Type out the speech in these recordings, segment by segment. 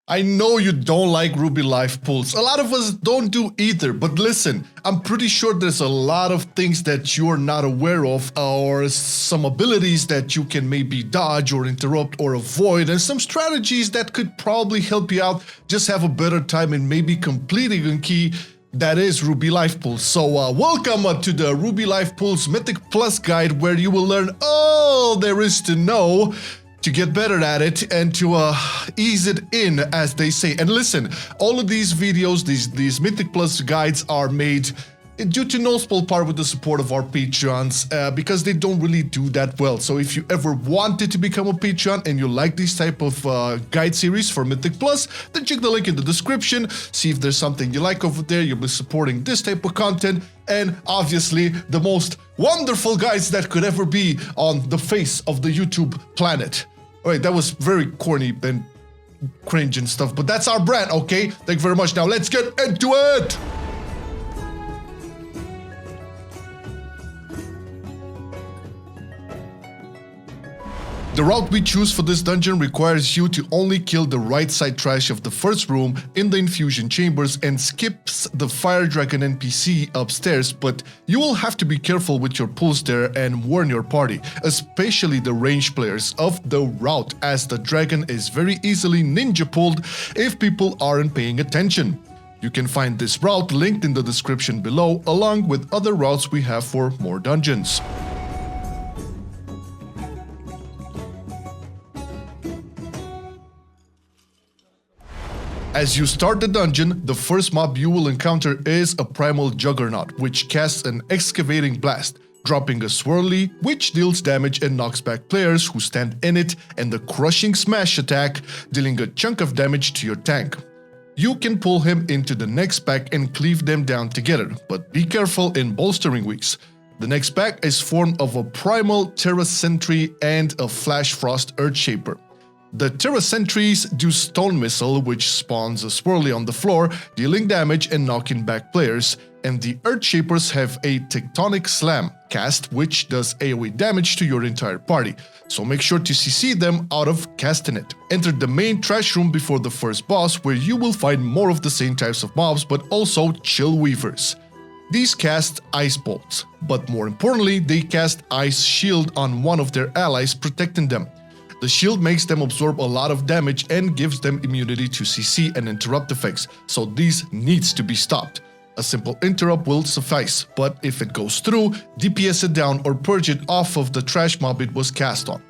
I know you don't like Ruby life pools. A lot of us don't do either, but listen, I'm pretty sure there's a lot of things that you're not aware of, or some abilities that you can maybe dodge or interrupt or avoid, and some strategies that could probably help you out just have a better time in maybe completing a key that is Ruby Life Pools. So welcome to the Ruby Life Pools Mythic Plus guide, where you will learn all there is to know to get better at it and to ease it in, as they say. And listen, all of these videos, these Mythic Plus guides are made due to no small part with the support of our Patreons, because they don't really do that well. So if you ever wanted to become a Patreon and you like this type of guide series for Mythic Plus, then check the link in the description, see if there's something you like over there. You'll be supporting this type of content, and obviously the most wonderful guides that could ever be on the face of the YouTube planet. Alright, that was very corny and cringe and stuff, but that's our brand, okay? Thank you very much. Now let's get into it! The route we choose for this dungeon requires you to only kill the right side trash of the first room in the infusion chambers and skips the fire dragon NPC upstairs, but you will have to be careful with your pulls there and warn your party, especially the ranged players, of the route, as the dragon is very easily ninja pulled if people aren't paying attention. You can find this route linked in the description below, along with other routes we have for more dungeons. As you start the dungeon, the first mob you will encounter is a primal juggernaut, which casts an excavating blast, dropping a swirly, which deals damage and knocks back players who stand in it, and the crushing smash attack, dealing a chunk of damage to your tank. You can pull him into the next pack and cleave them down together, but be careful in bolstering weeks. The next pack is formed of a primal Terra Sentry and a Flash Frost Earthshaper. The Terra Sentries do Stone Missile, which spawns a swirly on the floor, dealing damage and knocking back players, and the Earthshapers have a Tectonic Slam cast, which does AoE damage to your entire party, so make sure to CC them out of casting it. Enter the main trash room before the first boss, where you will find more of the same types of mobs, but also Chill Weavers. These cast Ice Bolts, but more importantly, they cast Ice Shield on one of their allies, protecting them. The shield makes them absorb a lot of damage and gives them immunity to CC and interrupt effects, so these needs to be stopped. A simple interrupt will suffice, but if it goes through, DPS it down or purge it off of the trash mob it was cast on.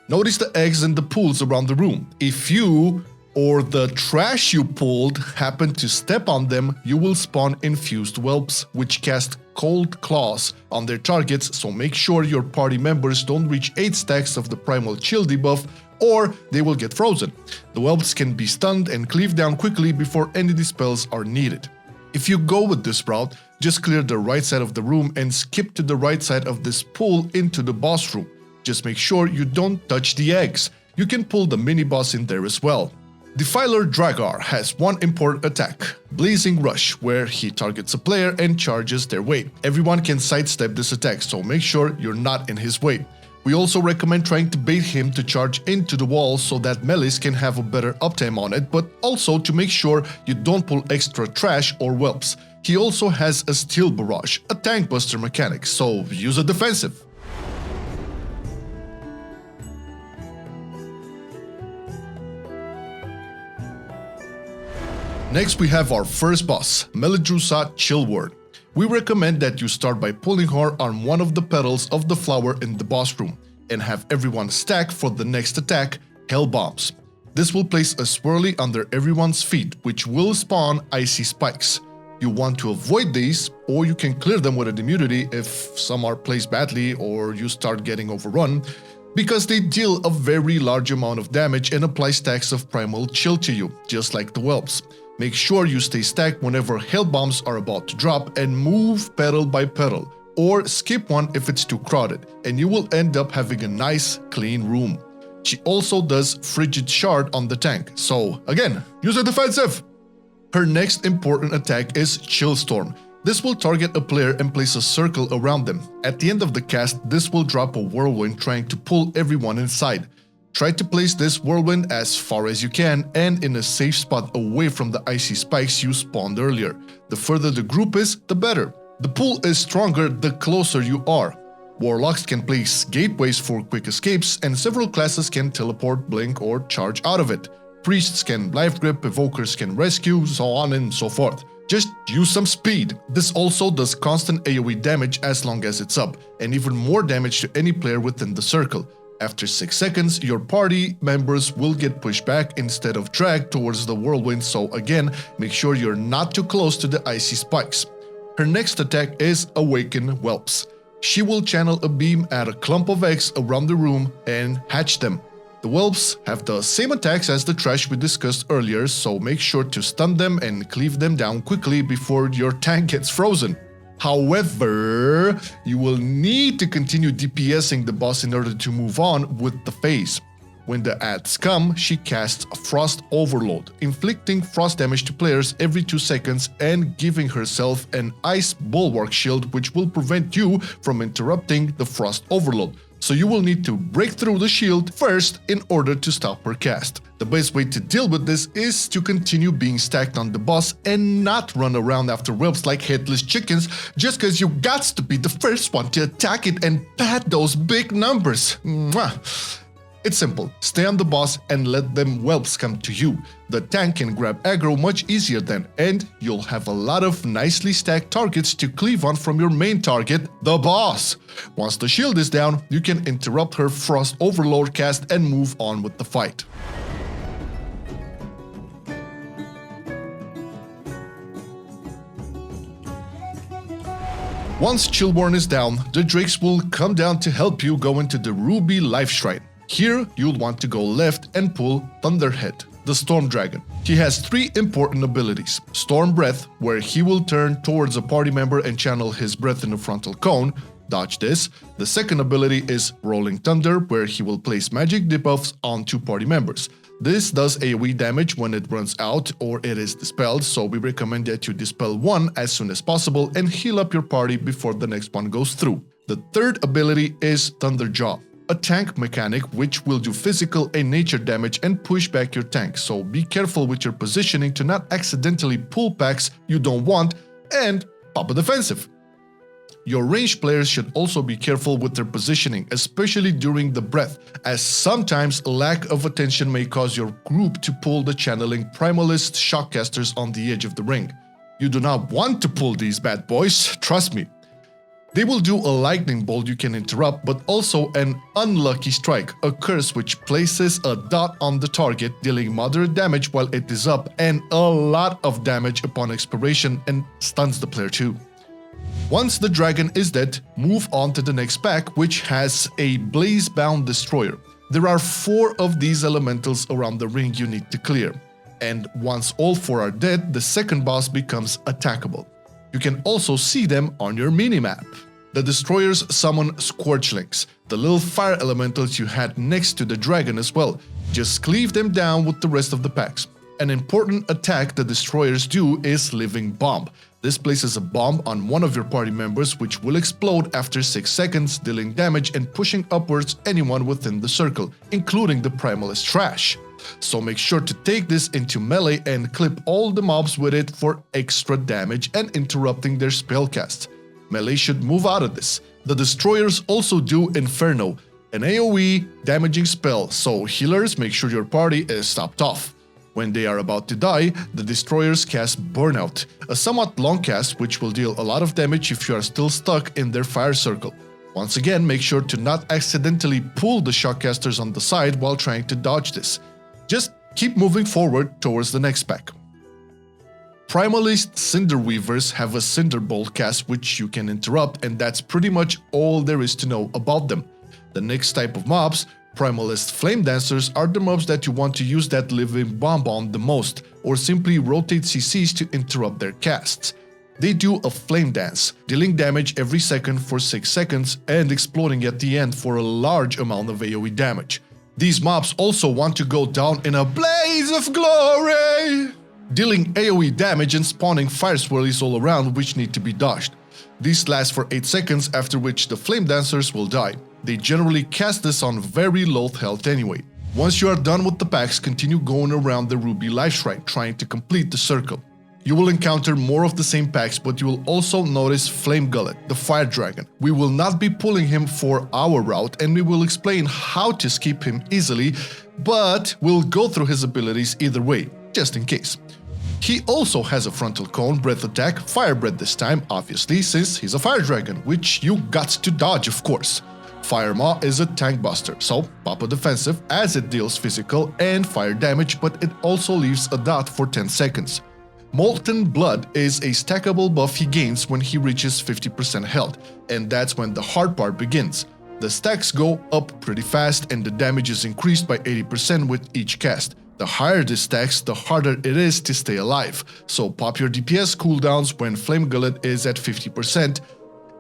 Notice the eggs and the pools around the room. If you or the trash you pulled happen to step on them, you will spawn infused whelps, which cast Cold Claws on their targets, so make sure your party members don't reach 8 stacks of the primal chill debuff, or they will get frozen. The whelps can be stunned and cleave down quickly before any dispels are needed. If you go with this route, just clear the right side of the room and skip to the right side of this pool into the boss room. Just make sure you don't touch the eggs. You can pull the mini boss in there as well. Defiler Dragar has one important attack, Blazing Rush, where he targets a player and charges their way. Everyone can sidestep this attack, so make sure you're not in his way. We also recommend trying to bait him to charge into the wall so that melees can have a better uptime on it, but also to make sure you don't pull extra trash or whelps. He also has a Steel Barrage, a tank buster mechanic, so use a defensive. Next we have our first boss, Melidrussa Chillworn. We recommend that you start by pulling her on one of the petals of the flower in the boss room, and have everyone stack for the next attack, Hell Bombs. This will place a swirly under everyone's feet, which will spawn icy spikes. You want to avoid these, or you can clear them with an immunity if some are placed badly or you start getting overrun, because they deal a very large amount of damage and apply stacks of primal chill to you, just like the whelps. Make sure you stay stacked whenever hell bombs are about to drop and move petal by petal, or skip one if it's too crowded, and you will end up having a nice clean room. She also does Frigid Shard on the tank, so again, use a defensive! Her next important attack is Chill Storm. This will target a player and place a circle around them. At the end of the cast, this will drop a whirlwind trying to pull everyone inside. Try to place this whirlwind as far as you can and in a safe spot away from the icy spikes you spawned earlier. The further the group is, the better. The pull is stronger the closer you are. Warlocks can place gateways for quick escapes, and several classes can teleport, blink, or charge out of it. Priests can life grip, evokers can rescue, so on and so forth. Just use some speed. This also does constant AoE damage as long as it's up, and even more damage to any player within the circle. After 6 seconds, your party members will get pushed back instead of dragged towards the whirlwind, so again, make sure you're not too close to the icy spikes. Her next attack is Awaken Whelps. She will channel a beam at a clump of eggs around the room and hatch them. The whelps have the same attacks as the trash we discussed earlier, so make sure to stun them and cleave them down quickly before your tank gets frozen. However, you will need to continue DPSing the boss in order to move on with the phase. When the ads come, she casts a Frost Overload, inflicting frost damage to players every 2 seconds and giving herself an Ice Bulwark Shield which will prevent you from interrupting the Frost Overload. So you will need to break through the shield first in order to stop her cast. The best way to deal with this is to continue being stacked on the boss and not run around after whelps like headless chickens just cause you gots to be the first one to attack it and pad those big numbers. Mwah. It's simple, stay on the boss and let them whelps come to you. The tank can grab aggro much easier then, and you'll have a lot of nicely stacked targets to cleave on from your main target, the boss. Once the shield is down, you can interrupt her Frost Overload cast and move on with the fight. Once Chillworn is down, the Drakes will come down to help you go into the Ruby Life Shrine. Here, you'll want to go left and pull Thunderhead, the Storm Dragon. He has 3 important abilities. Storm Breath, where he will turn towards a party member and channel his breath in a frontal cone. Dodge this. The second ability is Rolling Thunder, where he will place magic debuffs onto party members. This does AoE damage when it runs out or it is dispelled, so we recommend that you dispel one as soon as possible and heal up your party before the next one goes through. The third ability is Thunderjaw, a tank mechanic which will do physical and nature damage and push back your tank, so be careful with your positioning to not accidentally pull packs you don't want and pop a defensive. Your ranged players should also be careful with their positioning, especially during the breath, as sometimes lack of attention may cause your group to pull the channeling Primalist Shockcasters on the edge of the ring. You do not want to pull these bad boys, trust me. They will do a lightning bolt you can interrupt, but also an unlucky strike, a curse which places a dot on the target, dealing moderate damage while it is up and a lot of damage upon expiration and stuns the player too. Once the dragon is dead, move on to the next pack, which has a Blazebound Destroyer. There are 4 of these elementals around the ring you need to clear, and once all 4 are dead, the second boss becomes attackable. You can also see them on your minimap. The destroyers summon Scorchlings, the little fire elementals you had next to the dragon as well. Just cleave them down with the rest of the packs. An important attack the destroyers do is Living Bomb. This places a bomb on one of your party members which will explode after 6 seconds, dealing damage and pushing upwards anyone within the circle, including the Primalist Trash. So make sure to take this into melee and clip all the mobs with it for extra damage and interrupting their spellcasts. Melee should move out of this. The destroyers also do Inferno, an AoE damaging spell, so healers, make sure your party is topped off. When they are about to die, the destroyers cast Burnout, a somewhat long cast which will deal a lot of damage if you are still stuck in their fire circle. Once again, make sure to not accidentally pull the shockcasters on the side while trying to dodge this. Just keep moving forward towards the next pack. Primalist Cinderweavers have a Cinderbolt cast which you can interrupt, and that's pretty much all there is to know about them. The next type of mobs, Primalist Flame Dancers, are the mobs that you want to use that Living Bomb on the most, or simply rotate CCs to interrupt their casts. They do a Flame Dance, dealing damage every second for 6 seconds and exploding at the end for a large amount of AoE damage. These mobs also want to go down in a blaze of glory, dealing AoE damage and spawning fire swirlies all around which need to be dodged. These last for 8 seconds, after which the Flame Dancers will die. They generally cast this on very low health anyway. Once you are done with the packs, continue going around the Ruby Lifeshrine, trying to complete the circle. You will encounter more of the same packs, but you will also notice Flame Gullet, the Fire Dragon. We will not be pulling him for our route, and we will explain how to skip him easily, but we'll go through his abilities either way, just in case. He also has a Frontal Cone, Breath Attack, Fire Breath this time, obviously, since he's a Fire Dragon, which you got to dodge, of course. Fire Maw is a tank buster, so pop a defensive as it deals physical and fire damage, but it also leaves a dot for 10 seconds. Molten Blood is a stackable buff he gains when he reaches 50% health, and that's when the hard part begins. The stacks go up pretty fast and the damage is increased by 80% with each cast. The higher the stacks, the harder it is to stay alive, so pop your DPS cooldowns when Flame Gullet is at 50%,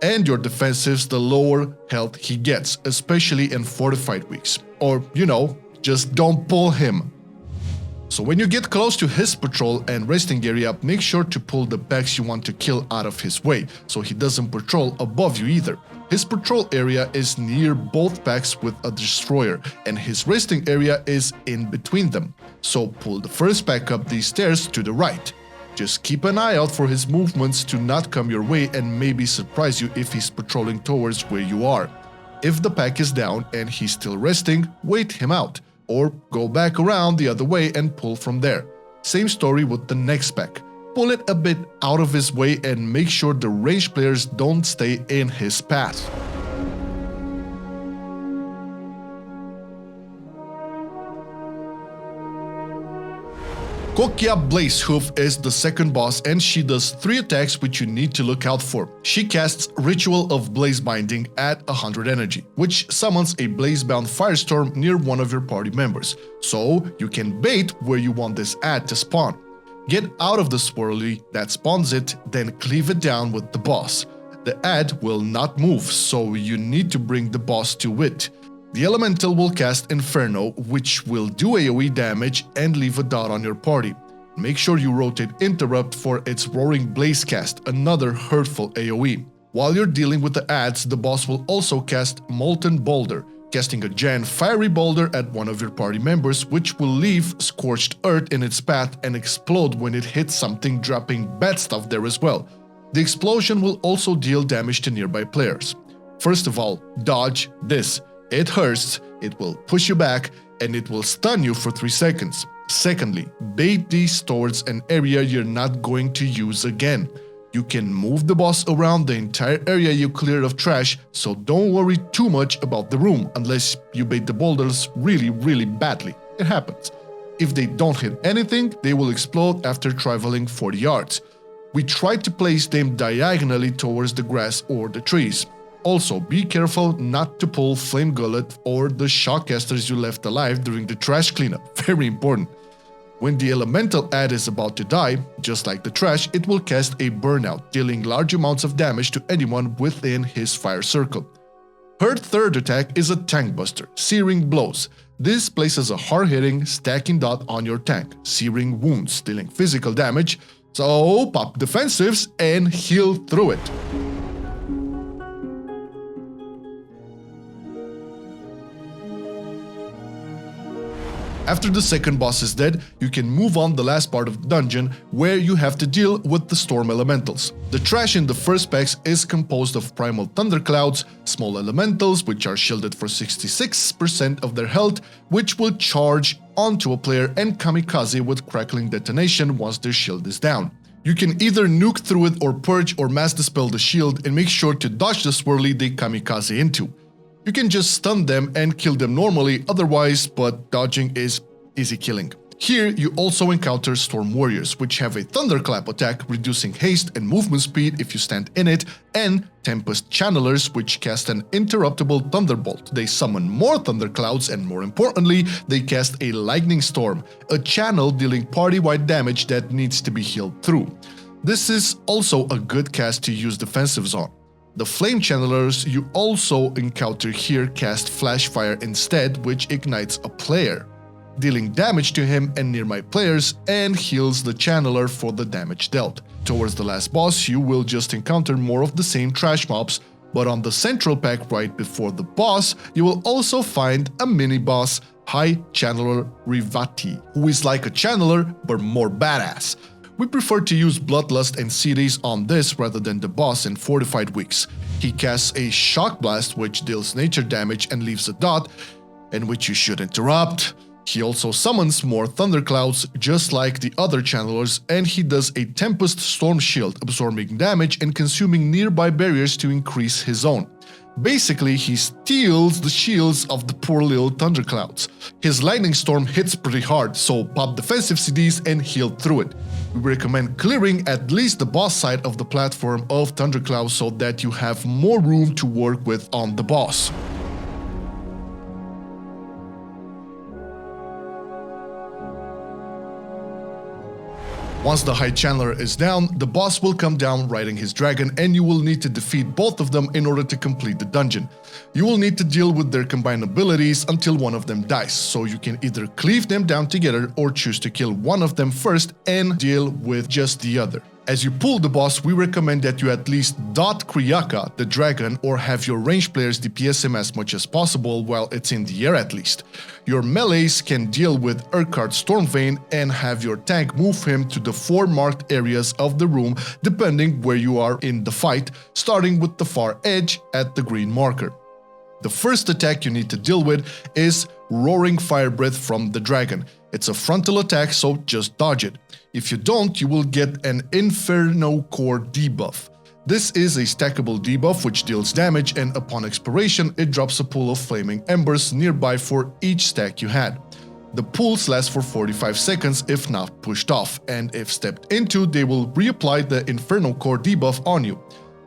and your defensives the lower health he gets, especially in fortified weeks. Or, you know, just don't pull him. So when you get close to his patrol and resting area, make sure to pull the packs you want to kill out of his way, so he doesn't patrol above you either. His patrol area is near both packs with a destroyer, and his resting area is in between them. So pull the first pack up these stairs to the right. Just keep an eye out for his movements to not come your way and maybe surprise you if he's patrolling towards where you are. If the pack is down and he's still resting, wait him out, or go back around the other way and pull from there. Same story with the next pack. Pull it a bit out of his way and make sure the ranged players don't stay in his path. Kokia Blazehoof is the second boss and she does 3 attacks which you need to look out for. She casts Ritual of Blaze Binding at 100 energy, which summons a blaze-bound firestorm near one of your party members, so you can bait where you want this ad to spawn. Get out of the swirly that spawns it, then cleave it down with the boss. The ad will not move, so you need to bring the boss to it. The elemental will cast Inferno, which will do AoE damage and leave a dot on your party. Make sure you rotate Interrupt for its Roaring Blaze cast, another hurtful AoE. While you're dealing with the ads, the boss will also cast Molten Boulder, casting a giant fiery boulder at one of your party members, which will leave scorched earth in its path and explode when it hits something, dropping bad stuff there as well. The explosion will also deal damage to nearby players. First of all, dodge this. It hurts, it will push you back, and it will stun you for 3 seconds. Secondly, bait these towards an area you're not going to use again. You can move the boss around the entire area you cleared of trash, so don't worry too much about the room unless you bait the boulders really badly. It happens. If they don't hit anything, they will explode after traveling 40 yards. We tried to place them diagonally towards the grass or the trees. Also, be careful not to pull Flame Gullet or the Shockcasters you left alive during the trash cleanup, very important. When the elemental ad is about to die, just like the trash, it will cast a Burnout, dealing large amounts of damage to anyone within his fire circle. Her third attack is a Tank Buster, Searing Blows. This places a hard-hitting, stacking dot on your tank, Searing Wounds, dealing physical damage, so pop defensives and heal through it. After the second boss is dead, you can move on the last part of the dungeon, where you have to deal with the storm elementals. The trash in the first packs is composed of primal thunderclouds, small elementals which are shielded for 66% of their health, which will charge onto a player, and kamikaze with crackling detonation once their shield is down. You can either nuke through it or purge or mass dispel the shield, and make sure to dodge the swirly they kamikaze into. You can just stun them and kill them normally otherwise, but dodging is easy killing. Here you also encounter Storm Warriors, which have a Thunderclap attack, reducing haste and movement speed if you stand in it, and Tempest Channelers, which cast an interruptible Thunderbolt. They summon more Thunderclouds, and more importantly, they cast a Lightning Storm, a channel dealing party-wide damage that needs to be healed through. This is also a good cast to use defensives on. The Flame Channelers you also encounter here cast Flash Fire instead, which ignites a player, dealing damage to him and nearby players, and heals the Channeler for the damage dealt. Towards the last boss, you will just encounter more of the same trash mobs, but on the central pack right before the boss, you will also find a mini-boss, High Channeler Rivati, who is like a channeler but more badass. We prefer to use Bloodlust and CDs on this rather than the boss in Fortified Weeks. He casts a Shock Blast which deals nature damage and leaves a dot, and which you should interrupt. He also summons more thunderclouds just like the other channelers, and he does a Tempest Storm Shield, absorbing damage and consuming nearby barriers to increase his own. Basically, he steals the shields of the poor little thunderclouds. His Lightning Storm hits pretty hard, so pop defensive CDs and heal through it. We recommend clearing at least the boss side of the platform of thunderclouds so that you have more room to work with on the boss. Once the High Channeler is down, the boss will come down riding his dragon, and you will need to defeat both of them in order to complete the dungeon. You will need to deal with their combined abilities until one of them dies, so you can either cleave them down together or choose to kill one of them first and deal with just the other. As you pull the boss, we recommend that you at least dot Kriaka, the dragon, or have your ranged players DPS him as much as possible while it's in the air at least. Your melees can deal with Urquhart Stormvein and have your tank move him to the 4 marked areas of the room depending where you are in the fight, starting with the far edge at the green marker. The first attack you need to deal with is Roaring Fire Breath from the dragon. It's a frontal attack, so just dodge it. If you don't, you will get an Inferno Core debuff. This is a stackable debuff which deals damage, and upon expiration it drops a pool of flaming embers nearby for each stack you had. The pools last for 45 seconds if not pushed off, and if stepped into, they will reapply the Inferno Core debuff on you.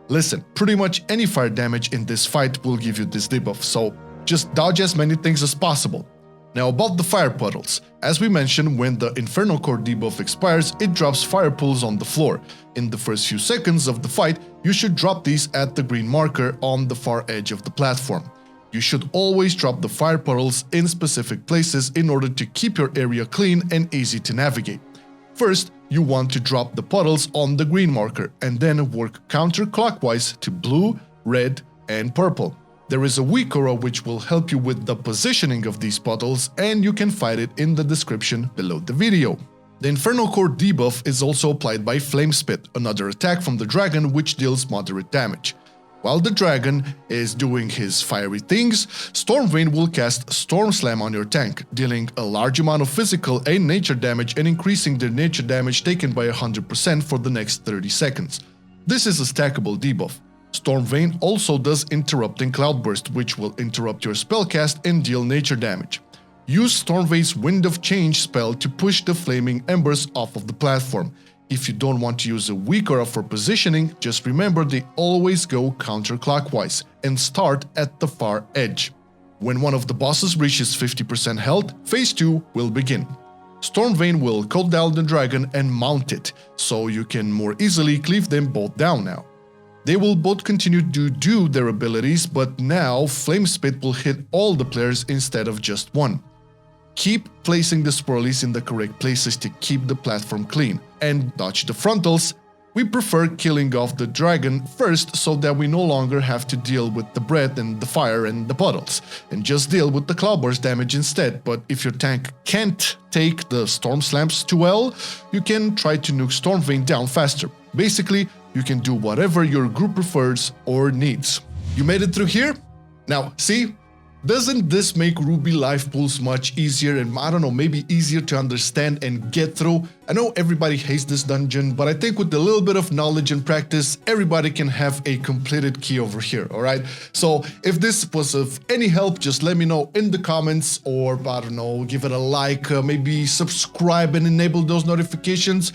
Listen, pretty much any fire damage in this fight will give you this debuff, so just dodge as many things as possible. Now about the fire puddles. As we mentioned, when the Inferno Core debuff expires, it drops fire pools on the floor. In the first few seconds of the fight, you should drop these at the green marker on the far edge of the platform. You should always drop the fire puddles in specific places in order to keep your area clean and easy to navigate. First, you want to drop the puddles on the green marker and then work counterclockwise to blue, red, and purple. There is a weak aura which will help you with the positioning of these puddles, and you can find it in the description below the video. The Inferno Core debuff is also applied by Flame Spit, another attack from the dragon which deals moderate damage. While the dragon is doing his fiery things, Stormvein will cast Storm Slam on your tank, dealing a large amount of physical and nature damage and increasing their nature damage taken by 100% for the next 30 seconds. This is a stackable debuff. Stormvein also does Interrupting Cloudburst, which will interrupt your spellcast and deal nature damage. Use Stormvein's Wind of Change spell to push the flaming embers off of the platform. If you don't want to use a weak aura for positioning, just remember they always go counterclockwise and start at the far edge. When one of the bosses reaches 50% health, phase 2 will begin. Stormvein will cut down the dragon and mount it, so you can more easily cleave them both down now. They will both continue to do their abilities, but now Flame Spit will hit all the players instead of just one. Keep placing the swirlies in the correct places to keep the platform clean, and dodge the frontals. We prefer killing off the dragon first so that we no longer have to deal with the breath and the fire and the puddles, and just deal with the cloudburst damage instead. But if your tank can't take the storm slams too well, you can try to nuke Stormvein down faster. Basically, you can do whatever your group prefers or needs. You made it through here? Now, see? Doesn't this make Ruby life pools much easier and, I don't know, maybe easier to understand and get through? I know everybody hates this dungeon, but I think with a little bit of knowledge and practice, everybody can have a completed key over here, alright? So if this was of any help, just let me know in the comments, or, I don't know, give it a like, maybe subscribe and enable those notifications.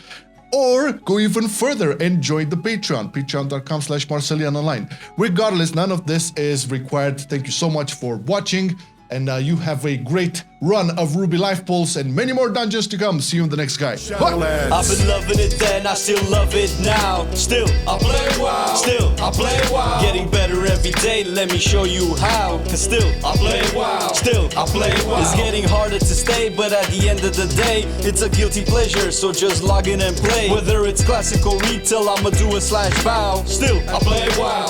Or go even further and join the Patreon, patreon.com/Marcelian&Online. Regardless, none of this is required. Thank you so much for watching, and you have a great run of Ruby Life Pulse and many more dungeons to come. See you in the next guy. Bye. I've been loving it then, I still love it now. Still, I play WoW. Still, I play WoW. Getting better every day, let me show you how. Cause still, I play WoW. Still, I play WoW. It's getting harder to stay, but at the end of the day, it's a guilty pleasure, so just log in and play. Whether it's classic or retail, I'ma do a /bow. Still, I play WoW.